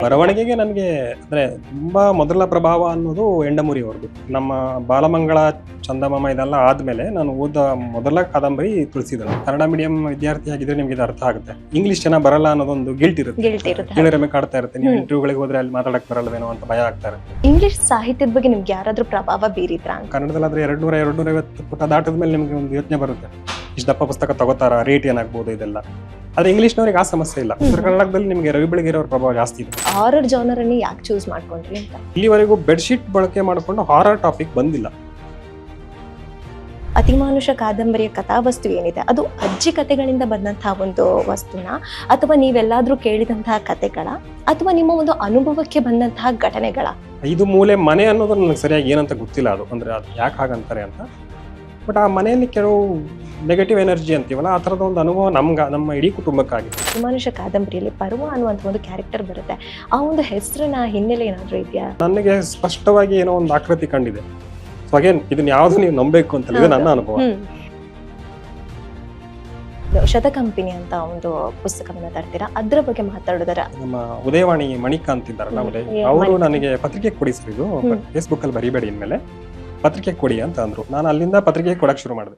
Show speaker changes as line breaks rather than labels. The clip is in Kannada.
ಬರವಣಿಗೆಗೆ ನನಗೆ ಅಂದ್ರೆ ತುಂಬಾ ಮೊದಲ ಪ್ರಭಾವ ಅನ್ನೋದು ಎಂಡಮೂರಿ ಅವ್ರದ್ದು. ನಮ್ಮ ಬಾಲಮಂಗಳ, ಚಂದಮಾಮ ಇದೆಲ್ಲ ಆದ್ಮೇಲೆ ನಾನು ಓದ ಮೊದಲ ಕಾದಂಬರಿ ತುಳಸಿದಳು. ಕನ್ನಡ ಮೀಡಿಯಂ ವಿದ್ಯಾರ್ಥಿ ಆಗಿದ್ರೆ ನಿಮ್ಗೆ ಇದು ಅರ್ಥ ಆಗುತ್ತೆ. ಇಂಗ್ಲಿಷ್ ಚೆನ್ನಾಗಿ ಬರಲ್ಲ ಅನ್ನೋದೊಂದು ಗಿಲ್ಟ್ ಇರುತ್ತೆ, ಕೇಳಿರಮೆ ಕಾಡ್ತಾ ಇರುತ್ತೆ. ನೀವು ಇಂಟರ್ವ್ಯೂಗಳಿಗೆ ಹೋದ್ರೆ ಅಲ್ಲಿ ಮಾತಾಡಕ್ ಬರಲ್ವೇನೋ ಅಂತ ಭಯ ಆಗ್ತಾ ಇರುತ್ತೆ.
ಇಂಗ್ಲಿಷ್ ಸಾಹಿತ್ಯದ ಬಗ್ಗೆ ನಿಮ್ಗೆ ಯಾರಾದ್ರೂ ಪ್ರಭಾವ ಬೀರಿದ್ರಾ?
ಕನ್ನಡದಲ್ಲಾದ್ರೆ 200-250 ಪುಟ ದಾಟದ ಮೇಲೆ ನಿಮ್ಗೆ ಒಂದು ಯೋಚನೆ ಬರುತ್ತೆ, ಇಷ್ಟು ದಪ್ಪ ಪುಸ್ತಕ ತಗೋತಾರ, ರೇಟ್ ಏನಾಗ್ಬೋದು ಇದೆಲ್ಲ. ಆದ್ರೆ ಇಂಗ್ಲಿಷ್ನವ್ರಿಗೆ ಆ ಸಮಸ್ಯೆ ಇಲ್ಲ. ಉತ್ತರ ಕನ್ನಡದಲ್ಲಿ ನಿಮ್ಗೆ ರವಿ ಬೆಳಗೆರೆ ಅವ್ರ ಪ್ರಭಾವ ಜಾಸ್ತಿ ಇದೆ.
ಹಾರರ್ ಜಾನರ್ ಅನ್ನು ಯಾಕೆ ಚೂಸ್ ಮಾಡ್ಕೊಂಡ್ರಿ ಅಂತ?
ಇಲ್ಲಿವರೆಗೂ ಬೆಡ್ಶೀಟ್ ಬಳಕೆ ಮಾಡಿಕೊಂಡು ಹಾರರ್ ಟಾಪಿಕ್ ಬಂದಿಲ್ಲ.
ಅತಿಮಾನುಷ ಕಾದಂಬರಿಯ ಕಥಾವಸ್ತು ಏನಿದೆ ಅದು ಅಜ್ಜಿ ಕಥೆಗಳಿಂದ ಬಂದಂತಹ ಒಂದು ವಸ್ತುನ, ಅಥವಾ ನೀವೆಲ್ಲಾದ್ರೂ ಕೇಳಿದಂತಹ ಕಥೆಗಳ, ಅಥವಾ ನಿಮ್ಮ ಒಂದು ಅನುಭವಕ್ಕೆ ಬಂದಂತಹ ಘಟನೆಗಳ?
5 ಮೂಲೆ ಮನೆ ಅನ್ನೋದು ನನಗೆ ಸರಿಯಾಗಿ ಏನಂತ ಗೊತ್ತಿಲ್ಲ. ಅದು ಅಂದ್ರೆ ಅದು ಯಾಕೆ ಹಾಗಂತಾರೆ ಅಂತ. ಬಟ್ ಆ ಮನೆಯಲ್ಲಿ ಕೆಲವು ನೆಗೆಟಿವ್ ಎನರ್ಜಿ ಅಂತೀವಲ್ಲ, ಆ ಥರದ ಒಂದು ಅನುಭವ ನಮ್ಮ ಇಡೀ ಕುಟುಂಬಕ್ಕಾಗಿದೆ.
ಅತಿಮಾನುಷ ಕಾದಂಬರಿಯಲ್ಲಿ ಪರ್ವ ಅನ್ನುವಂಥ ಒಂದು ಕ್ಯಾರೆಕ್ಟರ್ ಬರುತ್ತೆ. ಆ ಒಂದು ಹೆಸರಿನ ಹಿನ್ನೆಲೆ ಏನಾದ್ರೂ ಇದೆಯಾ?
ನನಗೆ ಸ್ಪಷ್ಟವಾಗಿ ಏನೋ ಒಂದು ಆಕೃತಿ ಕಂಡಿದೆ. ಸೊ ಅಗೇನ್ ಇದನ್ನ ಯಾವ್ದು ನೀವು ನಂಬಬೇಕು ಅಂತ ಇದು ನನ್ನ ಅನುಭವ.
ಶತಕಂಪಿನಿ ಅಂತ ಒಂದು ಪುಸ್ತಕವನ್ನ ತರ್ತೀರಾ, ಅದ್ರ ಬಗ್ಗೆ ಮಾತಾಡೋದರ?
ನಮ್ಮ ಉದಯವಾಣಿ ಮಣಿಕಾಂತ್ ಇದ್ದಾರಲ್ಲ, ಅವರು ನನಗೆ ಪತ್ರಿಕೆ ಕೊಡಿ ಸರ್, ಇದು ಫೇಸ್ಬುಕ್ ಅಲ್ಲಿ ಬರಿಬೇಡಿ ಇನ್ಮೇಲೆ, ಪತ್ರಿಕೆ ಕೊಡಿ ಅಂತ ಅಂದ್ರು. ನಾನು ಅಲ್ಲಿಂದ ಪತ್ರಿಕೆ ಕೊಡಕ್ ಶುರು ಮಾಡಿದೆ.